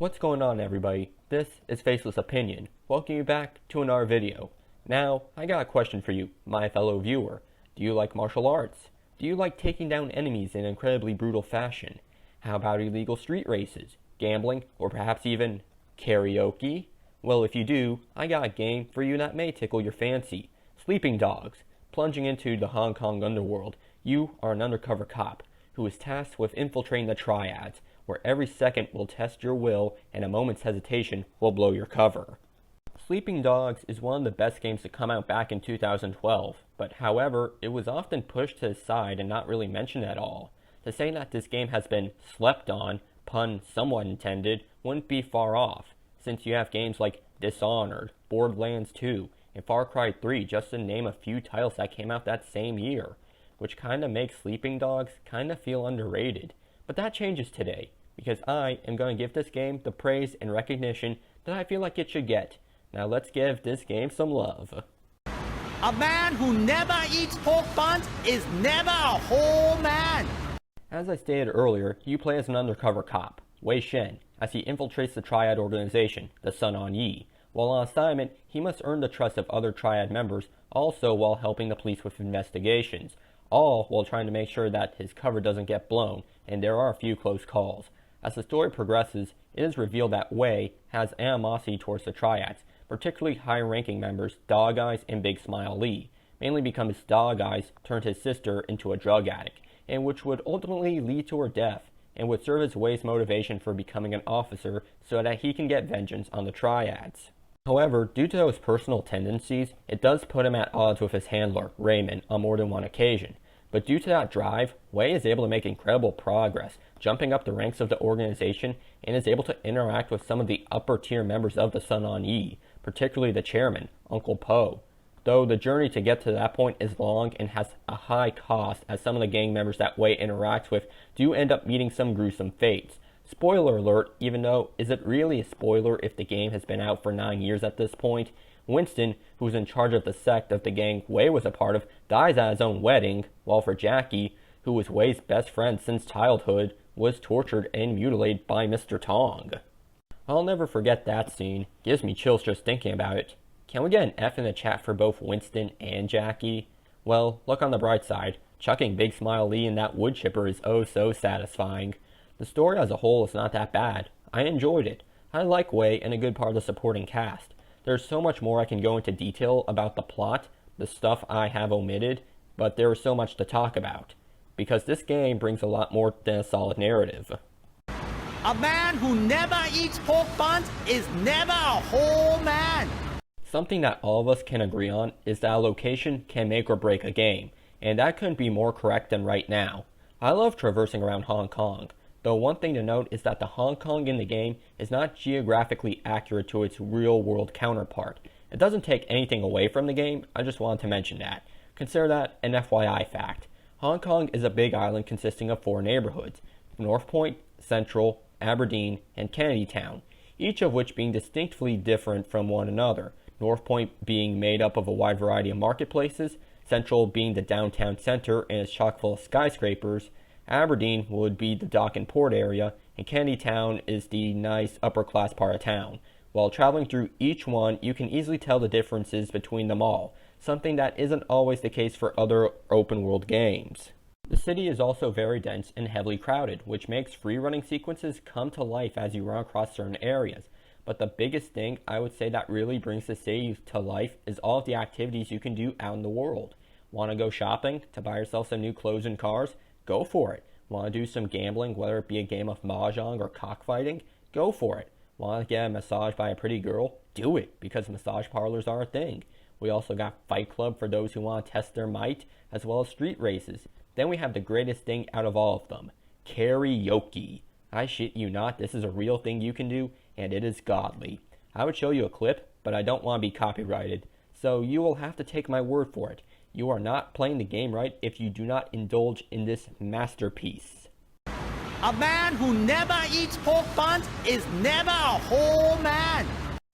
What's going on, everybody? This is Faceless Opinion. Welcome you back to another video. Now, I got a question for you, my fellow viewer. Do you like martial arts? Do you like taking down enemies in incredibly brutal fashion? How about illegal street races, gambling, or perhaps even karaoke? Well, if you do, I got a game for you that may tickle your fancy. Sleeping Dogs. Plunging into the Hong Kong underworld, you are an undercover cop who is tasked with infiltrating the triads, where every second will test your will and a moment's hesitation will blow your cover. Sleeping Dogs is one of the best games to come out back in 2012, but however, it was often pushed to the side and not really mentioned at all. To say that this game has been slept on, pun somewhat intended, wouldn't be far off, since you have games like Dishonored, Borderlands 2, and Far Cry 3, just to name a few titles that came out that same year, which kinda makes Sleeping Dogs kinda feel underrated. But that changes today, because I am going to give this game the praise and recognition that I feel like it should get. Now let's give this game some love. A man who never eats pork buns is never a whole man. As I stated earlier, you play as an undercover cop, Wei Shen, as he infiltrates the Triad organization, the Sun On Yi. While on assignment, he must earn the trust of other Triad members, also while helping the police with investigations, all while trying to make sure that his cover doesn't get blown, and there are a few close calls. As the story progresses, it is revealed that Wei has animosity towards the Triads, particularly high-ranking members Dog Eyes and Big Smile Lee, mainly because Dog Eyes turned his sister into a drug addict, and which would ultimately lead to her death, and would serve as Wei's motivation for becoming an officer so that he can get vengeance on the Triads. However, due to those personal tendencies, it does put him at odds with his handler, Raymond, on more than one occasion. But due to that drive, Wei is able to make incredible progress, jumping up the ranks of the organization, and is able to interact with some of the upper tier members of the Sun On Yi, particularly the chairman, Uncle Po. Though the journey to get to that point is long and has a high cost, as some of the gang members that Wei interacts with do end up meeting some gruesome fates. Spoiler alert, even though, is it really a spoiler if the game has been out for 9 years at this point? Winston, who's in charge of the sect of the gang Wei was a part of, dies at his own wedding, while for Jackie, who was Wei's best friend since childhood, was tortured and mutilated by Mr. Tong. I'll never forget that scene. Gives me chills just thinking about it. Can we get an F in the chat for both Winston and Jackie? Well, look on the bright side. Chucking Big Smile Lee in that wood chipper is oh so satisfying. The story as a whole is not that bad. I enjoyed it. I like Wei and a good part of the supporting cast. There's so much more I can go into detail about the plot, the stuff I have omitted, but there is so much to talk about, because this game brings a lot more than a solid narrative. A man who never eats pork buns is never a whole man. Something that all of us can agree on is that a location can make or break a game, and that couldn't be more correct than right now. I love traversing around Hong Kong, though one thing to note is that the Hong Kong in the game is not geographically accurate to its real-world counterpart. It doesn't take anything away from the game, I just wanted to mention that. Consider that an FYI fact. Hong Kong is a big island consisting of 4 neighborhoods: North Point, Central, Aberdeen, and Kennedy Town, each of which being distinctly different from one another. North Point being made up of a wide variety of marketplaces, Central being the downtown center and is chock full of skyscrapers, Aberdeen would be the dock and port area, and Kennedy Town is the nice upper class part of town. While traveling through each one, you can easily tell the differences between them all, something that isn't always the case for other open world games. The city is also very dense and heavily crowded, which makes free running sequences come to life as you run across certain areas. But the biggest thing I would say that really brings the city to life is all of the activities you can do out in the world. Want to go shopping to buy yourself some new clothes and cars? Go for it. Want to do some gambling, whether it be a game of mahjong or cockfighting? Go for it. Want to get a massage by a pretty girl? Do it, because massage parlors are a thing. We also got Fight Club for those who want to test their might, as well as street races. Then we have the greatest thing out of all of them, karaoke. I shit you not, this is a real thing you can do, and it is godly. I would show you a clip, but I don't want to be copyrighted, so you will have to take my word for it. You are not playing the game right if you do not indulge in this masterpiece. A man who never eats pork buns is never a whole man.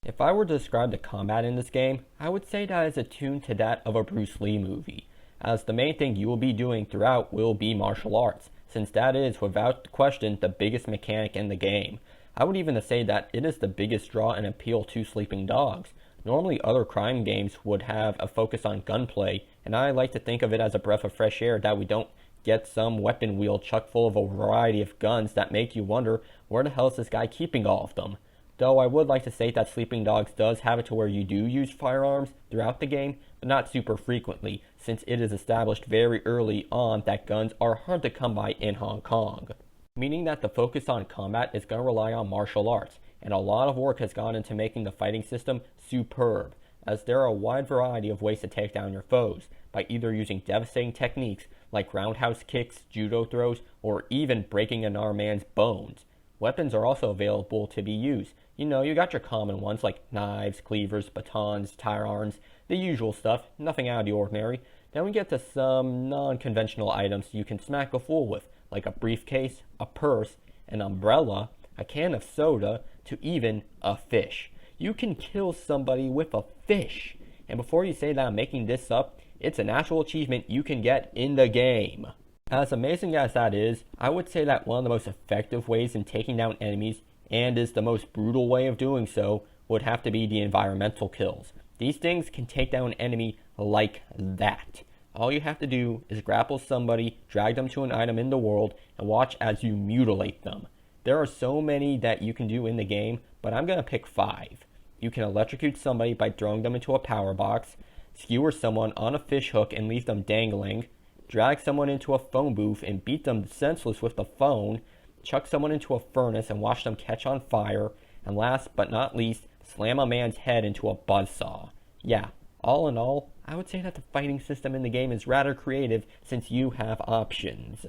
If I were to describe the combat in this game, I would say that it's attuned to that of a Bruce Lee movie, as the main thing you will be doing throughout will be martial arts, since that is, without question, the biggest mechanic in the game. I would even say that it is the biggest draw and appeal to Sleeping Dogs. Normally other crime games would have a focus on gunplay, and I like to think of it as a breath of fresh air that we don't get some weapon wheel chuck full of a variety of guns that make you wonder where the hell is this guy keeping all of them. Though I would like to state that Sleeping Dogs does have it to where you do use firearms throughout the game, but not super frequently, since it is established very early on that guns are hard to come by in Hong Kong. Meaning that the focus on combat is going to rely on martial arts, and a lot of work has gone into making the fighting system superb, as there are a wide variety of ways to take down your foes, by either using devastating techniques like roundhouse kicks, judo throws, or even breaking an armed man's bones. Weapons are also available to be used. You got your common ones like knives, cleavers, batons, tire irons, the usual stuff, nothing out of the ordinary. Then we get to some non-conventional items you can smack a fool with, like a briefcase, a purse, an umbrella, a can of soda, to even a fish. You can kill somebody with a fish. And before you say that I'm making this up, it's an actual achievement you can get in the game. As amazing as that is, I would say that one of the most effective ways in taking down enemies, and is the most brutal way of doing so, would have to be the environmental kills. These things can take down an enemy like that. All you have to do is grapple somebody, drag them to an item in the world, and watch as you mutilate them. There are so many that you can do in the game, but I'm going to pick 5. You can electrocute somebody by throwing them into a power box, skewer someone on a fish hook and leave them dangling, drag someone into a phone booth and beat them senseless with the phone, chuck someone into a furnace and watch them catch on fire, and last but not least, slam a man's head into a buzzsaw. Yeah, all in all, I would say that the fighting system in the game is rather creative since you have options.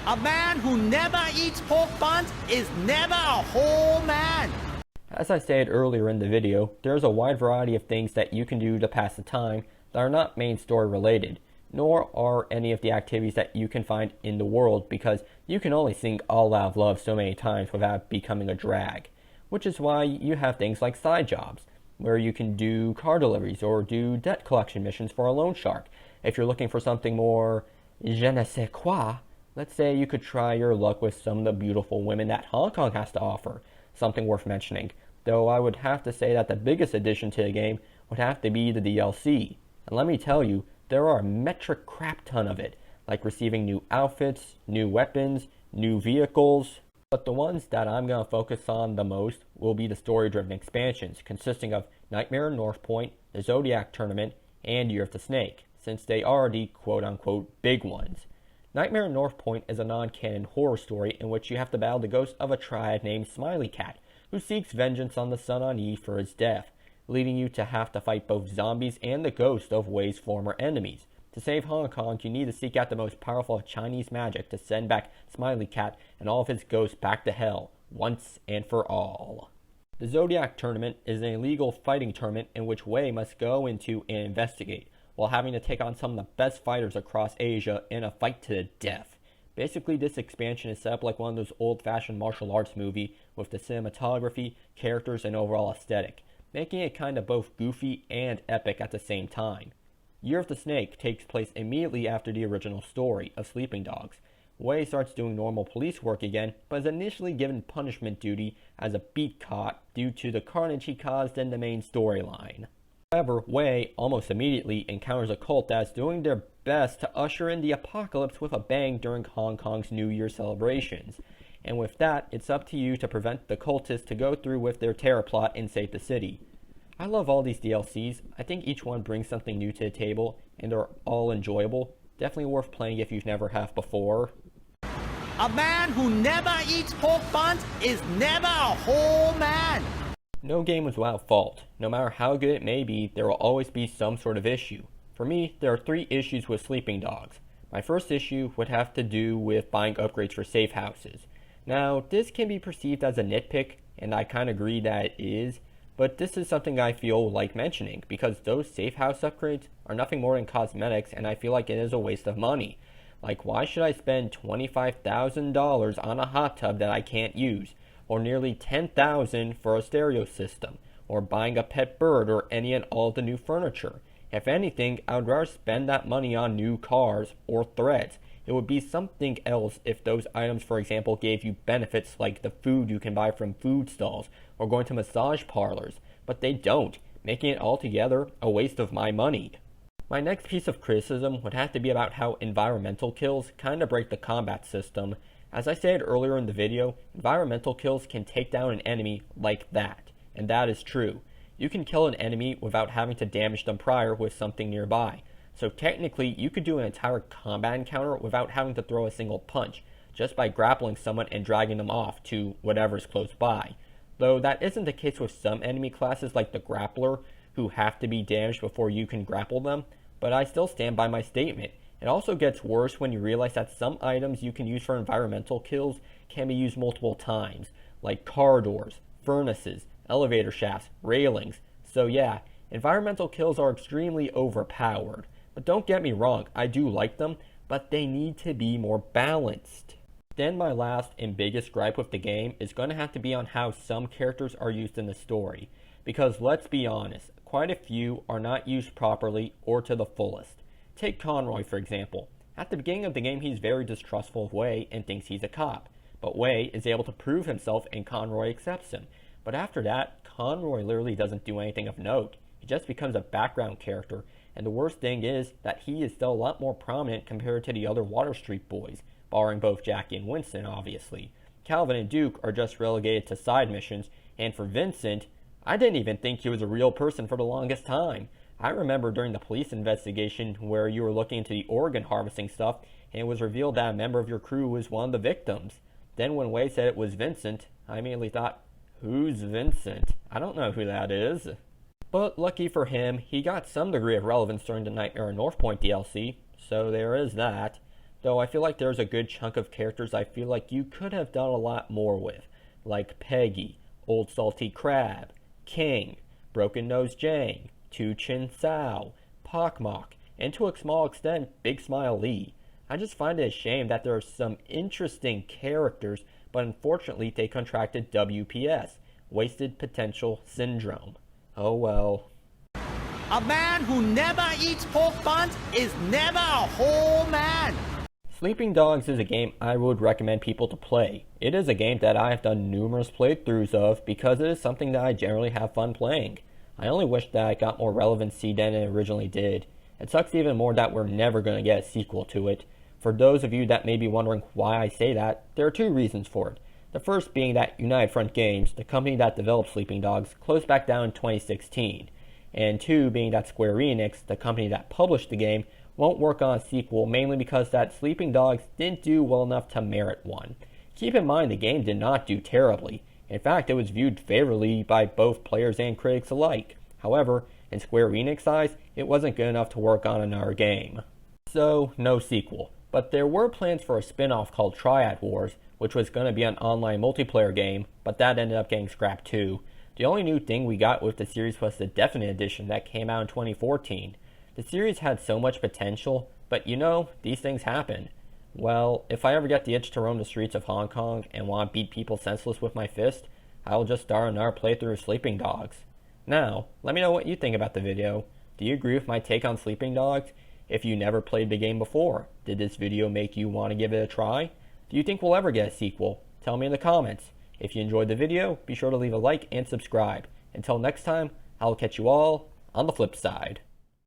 A man who never eats pork buns is never a whole man. As I said earlier in the video, there's a wide variety of things that you can do to pass the time that are not main story related, nor are any of the activities that you can find in the world, because you can only sing All Out of Love so many times without becoming a drag. Which is why you have things like side jobs, where you can do car deliveries or do debt collection missions for a loan shark. If you're looking for something more je ne sais quoi, let's say you could try your luck with some of the beautiful women that Hong Kong has to offer. Something worth mentioning. Though I would have to say that the biggest addition to the game would have to be the DLC. And let me tell you, there are a metric crap ton of it, like receiving new outfits, new weapons, new vehicles. But the ones that I'm going to focus on the most will be the story-driven expansions, consisting of Nightmare in North Point, the Zodiac Tournament, and Year of the Snake, since they are the quote-unquote big ones. Nightmare in North Point is a non-canon horror story in which you have to battle the ghost of a triad named Smiley Cat, who seeks vengeance on the Sun on Yi for his death, leading you to have to fight both zombies and the ghost of Wei's former enemies. To save Hong Kong, you need to seek out the most powerful Chinese magic to send back Smiley Cat and all of his ghosts back to hell, once and for all. The Zodiac Tournament is an illegal fighting tournament in which Wei must go into and investigate, while having to take on some of the best fighters across Asia in a fight to the death. Basically, this expansion is set up like one of those old-fashioned martial arts movies with the cinematography, characters, and overall aesthetic, making it kind of both goofy and epic at the same time. Year of the Snake takes place immediately after the original story of Sleeping Dogs. Wei starts doing normal police work again, but is initially given punishment duty as a beat cop due to the carnage he caused in the main storyline. However, Wei almost immediately encounters a cult that is doing their best to usher in the apocalypse with a bang during Hong Kong's New Year celebrations. And with that, it's up to you to prevent the cultists to go through with their terror plot and save the city. I love all these DLCs. I think each one brings something new to the table, and they're all enjoyable. Definitely worth playing if you've never have before. A man who never eats pork buns is never a whole man. No game is without fault. No matter how good it may be, there will always be some sort of issue. For me, there are 3 issues with Sleeping Dogs. My first issue would have to do with buying upgrades for safe houses. Now, this can be perceived as a nitpick, and I kind of agree that it is, but this is something I feel like mentioning, because those safe house upgrades are nothing more than cosmetics, and I feel like it is a waste of money. Like, why should I spend $25,000 on a hot tub that I can't use, or nearly $10,000 for a stereo system, or buying a pet bird, or any and all the new furniture? If anything, I would rather spend that money on new cars or threads. It It would be something else if those items, for example, gave you benefits like the food you can buy from food stalls or going to massage parlors, but they don't, making it altogether a waste of my money. My next piece of criticism would have to be about how environmental kills kind of break the combat system. As I said earlier in the video, environmental kills can take down an enemy like that, and that is true. You can kill an enemy without having to damage them prior with something nearby. So technically, you could do an entire combat encounter without having to throw a single punch, just by grappling someone and dragging them off to whatever's close by. Though that isn't the case with some enemy classes like the grappler, who have to be damaged before you can grapple them, but I still stand by my statement. It also gets worse when you realize that some items you can use for environmental kills can be used multiple times, like car doors, furnaces, elevator shafts, railings. So yeah, environmental kills are extremely overpowered. But don't get me wrong, I do like them, but they need to be more balanced. Then my last and biggest gripe with the game is going to have to be on how some characters are used in the story. Because let's be honest, quite a few are not used properly or to the fullest. Take Conroy for example. At the beginning of the game he's very distrustful of Wei and thinks he's a cop. But Wei is able to prove himself and Conroy accepts him. But after that, Conroy literally doesn't do anything of note. He just becomes a background character, and the worst thing is that he is still a lot more prominent compared to the other Water Street boys, barring both Jackie and Winston obviously. Calvin and Duke are just relegated to side missions, and for Vincent, I didn't even think he was a real person for the longest time. I remember during the police investigation where you were looking into the organ harvesting stuff, and it was revealed that a member of your crew was one of the victims. Then when Wei said it was Vincent, I immediately thought, who's Vincent? I don't know who that is. But lucky for him, he got some degree of relevance during the Nightmare on North Point DLC, so there is that. Though I feel like there's a good chunk of characters I feel like you could have done a lot more with, like Peggy, Old Salty Crab, King, Broken Nose Jang, Two Chin Sao, Pockmock, and to a small extent, Big Smile Lee. I just find it a shame that there are some interesting characters, but unfortunately they contracted WPS, Wasted Potential Syndrome. Oh well. A man who never eats pork buns is never a whole man. Sleeping Dogs is a game I would recommend people to play. It is a game that I have done numerous playthroughs of because it is something that I generally have fun playing. I only wish that it got more relevancy than it originally did. It sucks even more that we're never going to get a sequel to it. For those of you that may be wondering why I say that, there are two reasons for it. The first being that United Front Games, the company that developed Sleeping Dogs, closed back down in 2016. And two being that Square Enix, the company that published the game, won't work on a sequel mainly because that Sleeping Dogs didn't do well enough to merit one. Keep in mind the game did not do terribly. In fact, it was viewed favorably by both players and critics alike. However, in Square Enix's eyes, it wasn't good enough to work on another game. So, no sequel. But there were plans for a spin-off called Triad Wars, which was going to be an online multiplayer game, but that ended up getting scrapped too. The only new thing we got with the series was the Definite Edition that came out in 2014. The series had so much potential, but you know, these things happen. Well, if I ever get the itch to roam the streets of Hong Kong and want to beat people senseless with my fist, I will just start another playthrough of Sleeping Dogs. Now, let me know what you think about the video. Do you agree with my take on Sleeping Dogs? If you never played the game before, did this video make you want to give it a try? Do you think we'll ever get a sequel? Tell me in the comments. If you enjoyed the video, be sure to leave a like and subscribe. Until next time, I'll catch you all on the flip side.